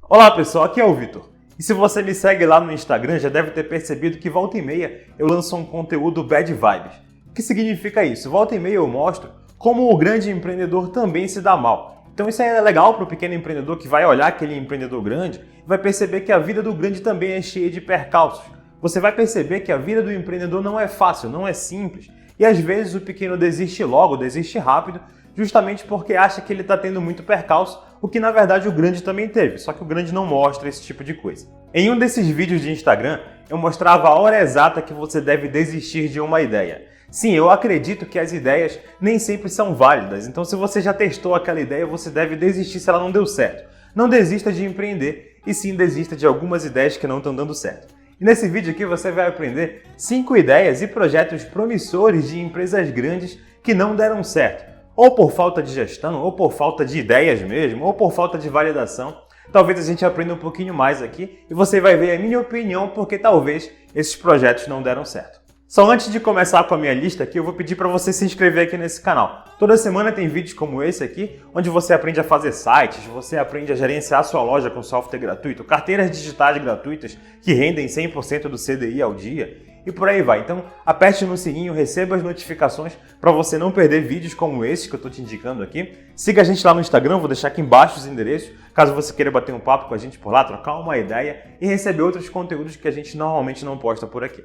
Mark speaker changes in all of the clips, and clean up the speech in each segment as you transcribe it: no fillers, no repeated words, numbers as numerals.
Speaker 1: Olá pessoal, aqui é o Vitor. E se você me segue lá no Instagram, já deve ter percebido que volta e meia eu lanço um conteúdo bad vibes. O que significa isso? Volta e meia eu mostro como o grande empreendedor também se dá mal. Então isso aí é legal para o pequeno empreendedor que vai olhar aquele empreendedor grande e vai perceber que a vida do grande também é cheia de percalços. Você vai perceber que a vida do empreendedor não é fácil, não é simples. E às vezes o pequeno desiste logo, desiste rápido, justamente porque acha que ele está tendo muito percalço, o que na verdade o grande também teve, só que o grande não mostra esse tipo de coisa. Em um desses vídeos de Instagram, eu mostrava a hora exata que você deve desistir de uma ideia. Sim, eu acredito que as ideias nem sempre são válidas, então se você já testou aquela ideia, você deve desistir se ela não deu certo. Não desista de empreender, e sim desista de algumas ideias que não estão dando certo. E nesse vídeo aqui você vai aprender 5 ideias e projetos promissores de empresas grandes que não deram certo. Ou por falta de gestão, ou por falta de ideias mesmo, ou por falta de validação. Talvez a gente aprenda um pouquinho mais aqui e você vai ver a minha opinião porque talvez esses projetos não deram certo. Só antes de começar com a minha lista aqui, eu vou pedir para você se inscrever aqui nesse canal. Toda semana tem vídeos como esse aqui, onde você aprende a fazer sites, você aprende a gerenciar a sua loja com software gratuito, carteiras digitais gratuitas que rendem 100% do CDI ao dia e por aí vai. Então aperte no sininho, receba as notificações para você não perder vídeos como esse que eu estou te indicando aqui. Siga a gente lá no Instagram, vou deixar aqui embaixo os endereços, caso você queira bater um papo com a gente por lá, trocar uma ideia e receber outros conteúdos que a gente normalmente não posta por aqui.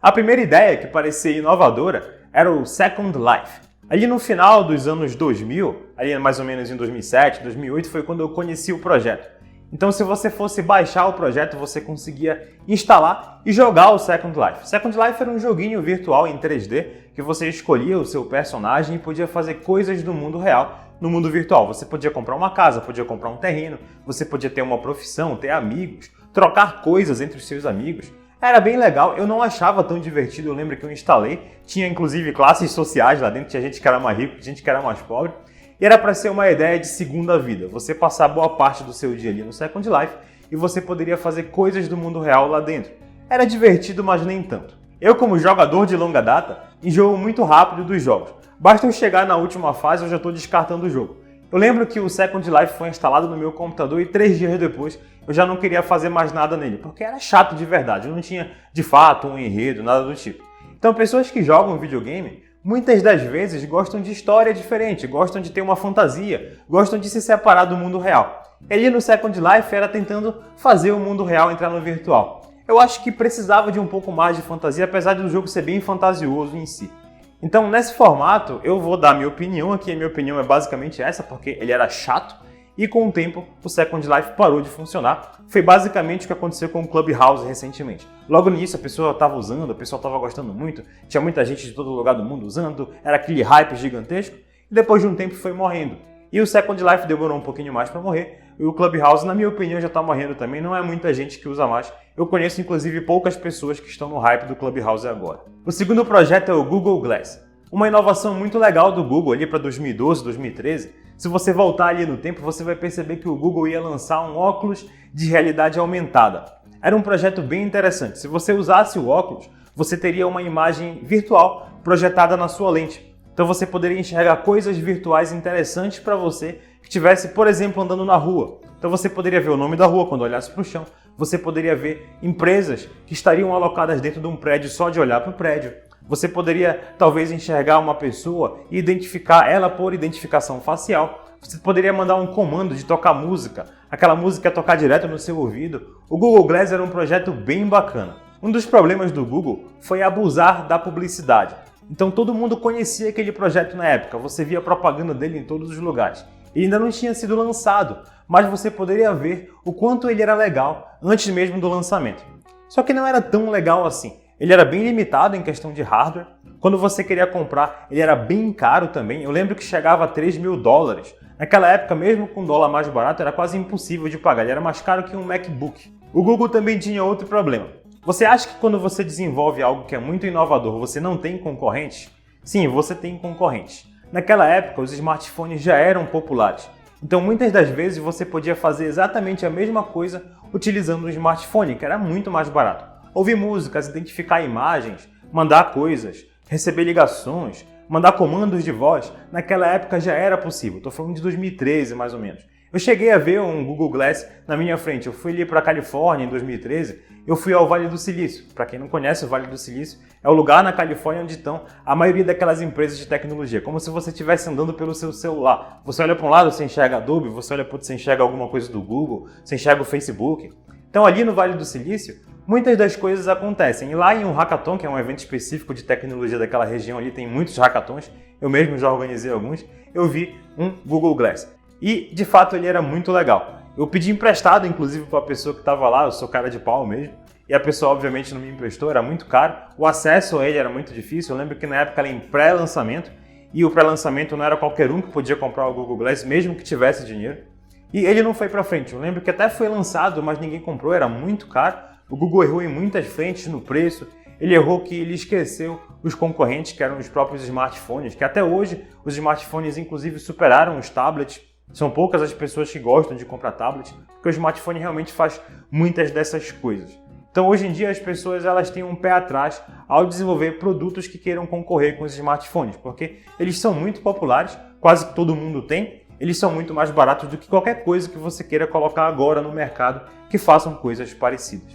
Speaker 1: A primeira ideia, que parecia inovadora, era o Second Life. Ali no final dos anos 2000, ali mais ou menos em 2007, 2008, foi quando eu conheci o projeto. Então se você fosse baixar o projeto, você conseguia instalar e jogar o Second Life. Second Life era um joguinho virtual em 3D que você escolhia o seu personagem e podia fazer coisas do mundo real no mundo virtual. Você podia comprar uma casa, podia comprar um terreno, você podia ter uma profissão, ter amigos, trocar coisas entre os seus amigos. Era bem legal, eu não achava tão divertido, eu lembro que eu instalei, tinha inclusive classes sociais lá dentro, tinha gente que era mais rico, gente que era mais pobre, e era para ser uma ideia de segunda vida, você passar boa parte do seu dia ali no Second Life e você poderia fazer coisas do mundo real lá dentro. Era divertido, mas nem tanto. Eu, como jogador de longa data, enjoo muito rápido dos jogos. Basta eu chegar na última fase, eu já estou descartando o jogo. Eu lembro que o Second Life foi instalado no meu computador e 3 dias depois eu já não queria fazer mais nada nele, porque era chato de verdade, eu não tinha de fato um enredo, nada do tipo. Então pessoas que jogam videogame, muitas das vezes gostam de história diferente, gostam de ter uma fantasia, gostam de se separar do mundo real. E ali no Second Life era tentando fazer o mundo real entrar no virtual. Eu acho que precisava de um pouco mais de fantasia, apesar do jogo ser bem fantasioso em si. Então, nesse formato, eu vou dar minha opinião aqui. A minha opinião é basicamente essa, porque ele era chato e com o tempo o Second Life parou de funcionar. Foi basicamente o que aconteceu com o Clubhouse recentemente. Logo no início a pessoa estava usando, a pessoa estava gostando muito, tinha muita gente de todo lugar do mundo usando, era aquele hype gigantesco e depois de um tempo foi morrendo. E o Second Life demorou um pouquinho mais para morrer e o Clubhouse, na minha opinião, já está morrendo também, não é muita gente que usa mais. Eu conheço inclusive poucas pessoas que estão no hype do Clubhouse agora. O segundo projeto é o Google Glass. Uma inovação muito legal do Google ali para 2012, 2013. Se você voltar ali no tempo, você vai perceber que o Google ia lançar um óculos de realidade aumentada. Era um projeto bem interessante. Se você usasse o óculos, você teria uma imagem virtual projetada na sua lente. Então você poderia enxergar coisas virtuais interessantes para você que estivesse, por exemplo, andando na rua. Então você poderia ver o nome da rua quando olhasse para o chão. Você poderia ver empresas que estariam alocadas dentro de um prédio só de olhar para o prédio. Você poderia talvez enxergar uma pessoa e identificar ela por identificação facial. Você poderia mandar um comando de tocar música, aquela música tocar direto no seu ouvido. O Google Glass era um projeto bem bacana. Um dos problemas do Google foi abusar da publicidade. Então todo mundo conhecia aquele projeto na época, você via propaganda dele em todos os lugares. Ele ainda não tinha sido lançado, mas você poderia ver o quanto ele era legal antes mesmo do lançamento. Só que não era tão legal assim. Ele era bem limitado em questão de hardware. Quando você queria comprar, ele era bem caro também. Eu lembro que chegava a $3.000. Naquela época, mesmo com dólar mais barato, era quase impossível de pagar. Ele era mais caro que um MacBook. O Google também tinha outro problema. Você acha que quando você desenvolve algo que é muito inovador, você não tem concorrentes? Sim, você tem concorrentes. Naquela época, os smartphones já eram populares. Então, muitas das vezes, você podia fazer exatamente a mesma coisa utilizando um smartphone, que era muito mais barato. Ouvir músicas, identificar imagens, mandar coisas, receber ligações, mandar comandos de voz, naquela época já era possível. Estou falando de 2013, mais ou menos. Eu cheguei a ver um Google Glass na minha frente. Eu fui ali para a Califórnia em 2013, eu fui ao Vale do Silício. Para quem não conhece, o Vale do Silício é o lugar na Califórnia onde estão a maioria daquelas empresas de tecnologia. Como se você estivesse andando pelo seu celular. Você olha para um lado, você enxerga a Adobe, você olha para outro, você enxerga alguma coisa do Google, você enxerga o Facebook. Então ali no Vale do Silício, muitas das coisas acontecem. E lá em um hackathon, que é um evento específico de tecnologia daquela região ali, tem muitos hackathons, eu mesmo já organizei alguns, eu vi um Google Glass. E, de fato, ele era muito legal. Eu pedi emprestado, inclusive, para a pessoa que estava lá, eu sou cara de pau mesmo, e a pessoa, obviamente, não me emprestou, era muito caro. O acesso a ele era muito difícil. Eu lembro que na época era em pré-lançamento, e o pré-lançamento não era qualquer um que podia comprar o Google Glass, mesmo que tivesse dinheiro. E ele não foi para frente. Eu lembro que até foi lançado, mas ninguém comprou, era muito caro. O Google errou em muitas frentes no preço. Ele errou que ele esqueceu os concorrentes, que eram os próprios smartphones, que até hoje os smartphones, inclusive, superaram os tablets. São poucas as pessoas que gostam de comprar tablet, porque o smartphone realmente faz muitas dessas coisas. Então, hoje em dia, as pessoas elas têm um pé atrás ao desenvolver produtos que queiram concorrer com os smartphones, porque eles são muito populares, quase todo mundo tem, eles são muito mais baratos do que qualquer coisa que você queira colocar agora no mercado que façam coisas parecidas.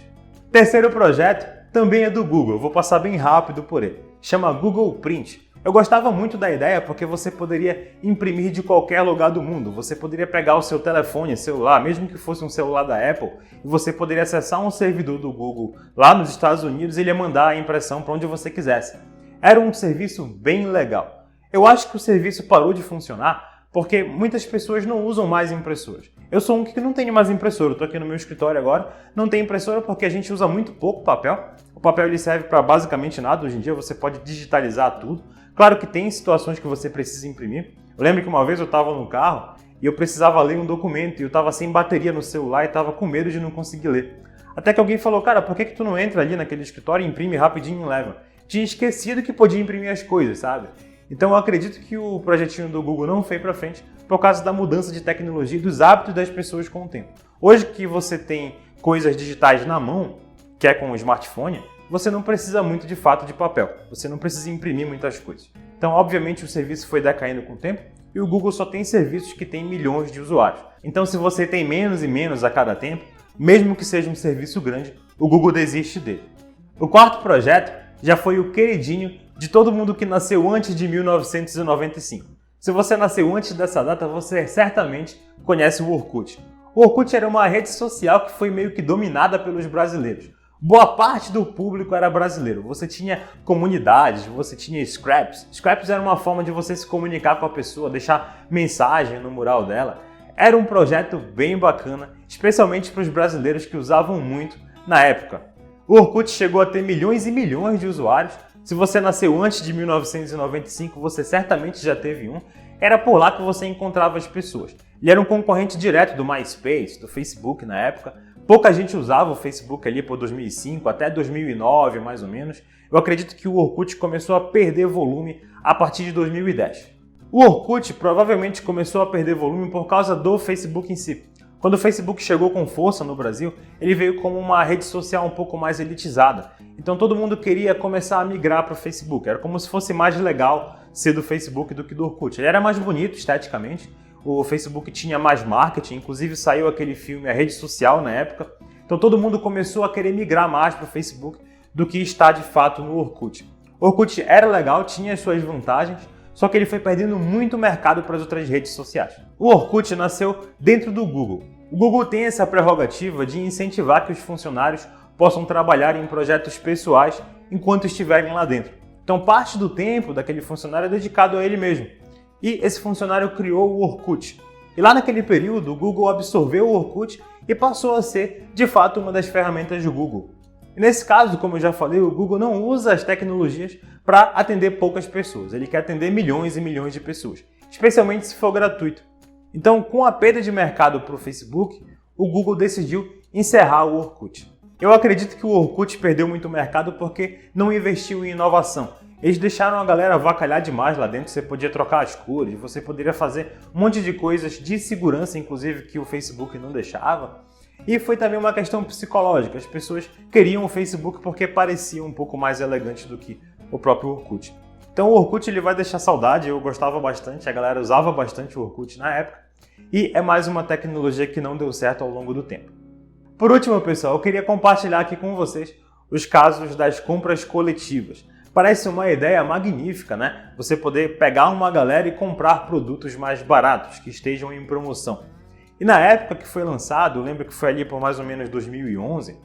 Speaker 1: Terceiro projeto também é do Google, eu vou passar bem rápido por ele. Chama Google Print. Eu gostava muito da ideia porque você poderia imprimir de qualquer lugar do mundo. Você poderia pegar o seu telefone, celular, mesmo que fosse um celular da Apple, e você poderia acessar um servidor do Google lá nos Estados Unidos e ele ia mandar a impressão para onde você quisesse. Era um serviço bem legal. Eu acho que o serviço parou de funcionar porque muitas pessoas não usam mais impressoras. Eu sou um que não tenho mais impressora, eu estou aqui no meu escritório agora, não tem impressora porque a gente usa muito pouco papel. O papel ele serve para basicamente nada, hoje em dia você pode digitalizar tudo. Claro que tem situações que você precisa imprimir. Eu lembro que uma vez eu estava no carro e eu precisava ler um documento e eu estava sem bateria no celular e estava com medo de não conseguir ler. Até que alguém falou, cara, por que tu não entra ali naquele escritório e imprime rapidinho e leva? Tinha esquecido que podia imprimir as coisas, sabe? Então eu acredito que o projetinho do Google não foi para frente por causa da mudança de tecnologia e dos hábitos das pessoas com o tempo. Hoje que você tem coisas digitais na mão, que é com o smartphone, você não precisa muito de fato de papel, você não precisa imprimir muitas coisas. Então, obviamente, o serviço foi decaindo com o tempo e o Google só tem serviços que têm milhões de usuários. Então, se você tem menos e menos a cada tempo, mesmo que seja um serviço grande, o Google desiste dele. O quarto projeto já foi o queridinho de todo mundo que nasceu antes de 1995. Se você nasceu antes dessa data, você certamente conhece o Orkut. O Orkut era uma rede social que foi meio que dominada pelos brasileiros. Boa parte do público era brasileiro. Você tinha comunidades, você tinha scraps. Scraps era uma forma de você se comunicar com a pessoa, deixar mensagem no mural dela. Era um projeto bem bacana, especialmente para os brasileiros que usavam muito na época. O Orkut chegou a ter milhões e milhões de usuários. Se você nasceu antes de 1995, você certamente já teve um. Era por lá que você encontrava as pessoas. Ele era um concorrente direto do MySpace, do Facebook na época. Pouca gente usava o Facebook ali por 2005 até 2009, mais ou menos. Eu acredito que o Orkut começou a perder volume a partir de 2010. O Orkut provavelmente começou a perder volume por causa do Facebook em si. Quando o Facebook chegou com força no Brasil, ele veio como uma rede social um pouco mais elitizada. Então todo mundo queria começar a migrar para o Facebook. Era como se fosse mais legal ser do Facebook do que do Orkut. Ele era mais bonito esteticamente. O Facebook tinha mais marketing, inclusive saiu aquele filme A Rede Social na época. Então todo mundo começou a querer migrar mais para o Facebook do que está de fato no Orkut. O Orkut era legal, tinha as suas vantagens, só que ele foi perdendo muito mercado para as outras redes sociais. O Orkut nasceu dentro do Google. O Google tem essa prerrogativa de incentivar que os funcionários possam trabalhar em projetos pessoais enquanto estiverem lá dentro. Então parte do tempo daquele funcionário é dedicado a ele mesmo. E esse funcionário criou o Orkut. E lá naquele período, o Google absorveu o Orkut e passou a ser, de fato, uma das ferramentas do Google. E nesse caso, como eu já falei, o Google não usa as tecnologias para atender poucas pessoas. Ele quer atender milhões e milhões de pessoas, especialmente se for gratuito. Então, com a perda de mercado para o Facebook, o Google decidiu encerrar o Orkut. Eu acredito que o Orkut perdeu muito mercado porque não investiu em inovação. Eles deixaram a galera avacalhar demais lá dentro, você podia trocar as cores, você poderia fazer um monte de coisas de segurança, inclusive, que o Facebook não deixava. E foi também uma questão psicológica, as pessoas queriam o Facebook porque parecia um pouco mais elegante do que o próprio Orkut. Então o Orkut ele vai deixar saudade, eu gostava bastante, a galera usava bastante o Orkut na época, e é mais uma tecnologia que não deu certo ao longo do tempo. Por último, pessoal, eu queria compartilhar aqui com vocês os casos das compras coletivas. Parece uma ideia magnífica, né? Você poder pegar uma galera e comprar produtos mais baratos, que estejam em promoção. E na época que foi lançado, eu lembro que foi ali por mais ou menos 2011,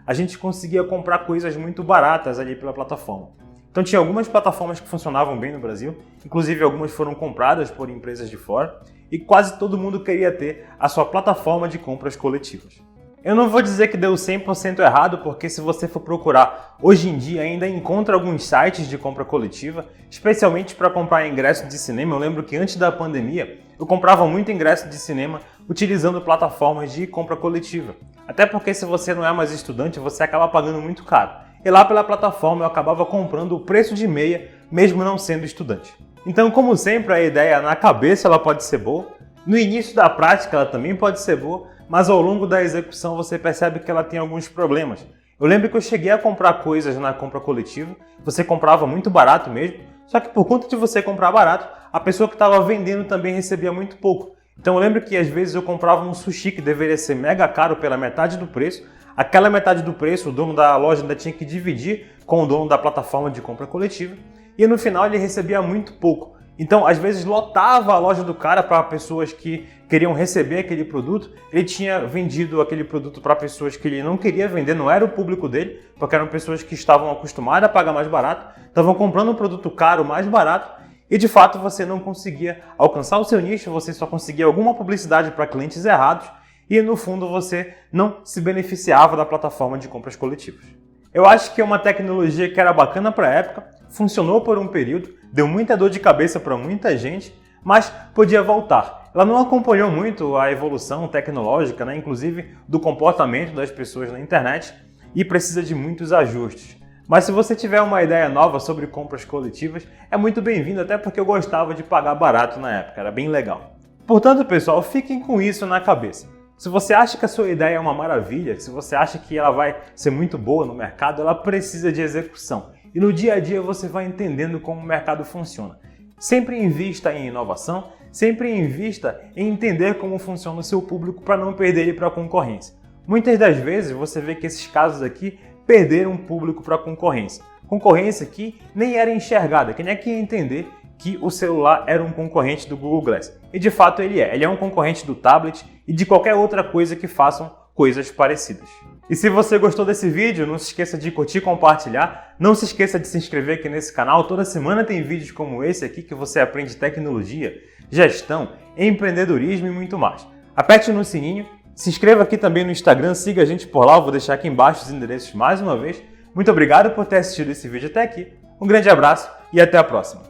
Speaker 1: a gente conseguia comprar coisas muito baratas ali pela plataforma. Então tinha algumas plataformas que funcionavam bem no Brasil, inclusive algumas foram compradas por empresas de fora, e quase todo mundo queria ter a sua plataforma de compras coletivas. Eu não vou dizer que deu 100% errado, porque se você for procurar, hoje em dia ainda encontra alguns sites de compra coletiva, especialmente para comprar ingresso de cinema. Eu lembro que antes da pandemia, eu comprava muito ingresso de cinema utilizando plataformas de compra coletiva. Até porque se você não é mais estudante, você acaba pagando muito caro. E lá pela plataforma eu acabava comprando o preço de meia, mesmo não sendo estudante. Então, como sempre, a ideia na cabeça ela pode ser boa, no início da prática ela também pode ser boa, mas ao longo da execução você percebe que ela tem alguns problemas. Eu lembro que eu cheguei a comprar coisas na compra coletiva, você comprava muito barato mesmo, só que por conta de você comprar barato, a pessoa que estava vendendo também recebia muito pouco. Então eu lembro que às vezes eu comprava um sushi que deveria ser mega caro pela metade do preço, aquela metade do preço o dono da loja ainda tinha que dividir com o dono da plataforma de compra coletiva, e no final ele recebia muito pouco. Então, às vezes, lotava a loja do cara para pessoas que queriam receber aquele produto. Ele tinha vendido aquele produto para pessoas que ele não queria vender, não era o público dele, porque eram pessoas que estavam acostumadas a pagar mais barato, estavam comprando um produto caro mais barato e, de fato, você não conseguia alcançar o seu nicho, você só conseguia alguma publicidade para clientes errados e, no fundo, você não se beneficiava da plataforma de compras coletivas. Eu acho que é uma tecnologia que era bacana para a época, funcionou por um período, deu muita dor de cabeça para muita gente, mas podia voltar. Ela não acompanhou muito a evolução tecnológica, né, inclusive do comportamento das pessoas na internet, e precisa de muitos ajustes. Mas se você tiver uma ideia nova sobre compras coletivas, é muito bem-vindo, até porque eu gostava de pagar barato na época, era bem legal. Portanto, pessoal, fiquem com isso na cabeça. Se você acha que a sua ideia é uma maravilha, se você acha que ela vai ser muito boa no mercado, ela precisa de execução. E no dia a dia você vai entendendo como o mercado funciona. Sempre invista em inovação, sempre invista em entender como funciona o seu público para não perder ele para a concorrência. Muitas das vezes você vê que esses casos aqui perderam um público para a concorrência. Concorrência que nem era enxergada, quem é que ia entender que o celular era um concorrente do Google Glass? E de fato ele é um concorrente do tablet e de qualquer outra coisa que façam coisas parecidas. E se você gostou desse vídeo, não se esqueça de curtir e compartilhar. Não se esqueça de se inscrever aqui nesse canal. Toda semana tem vídeos como esse aqui que você aprende tecnologia, gestão, empreendedorismo e muito mais. Aperte no sininho, se inscreva aqui também no Instagram, siga a gente por lá. Eu vou deixar aqui embaixo os endereços mais uma vez. Muito obrigado por ter assistido esse vídeo até aqui. Um grande abraço e até a próxima.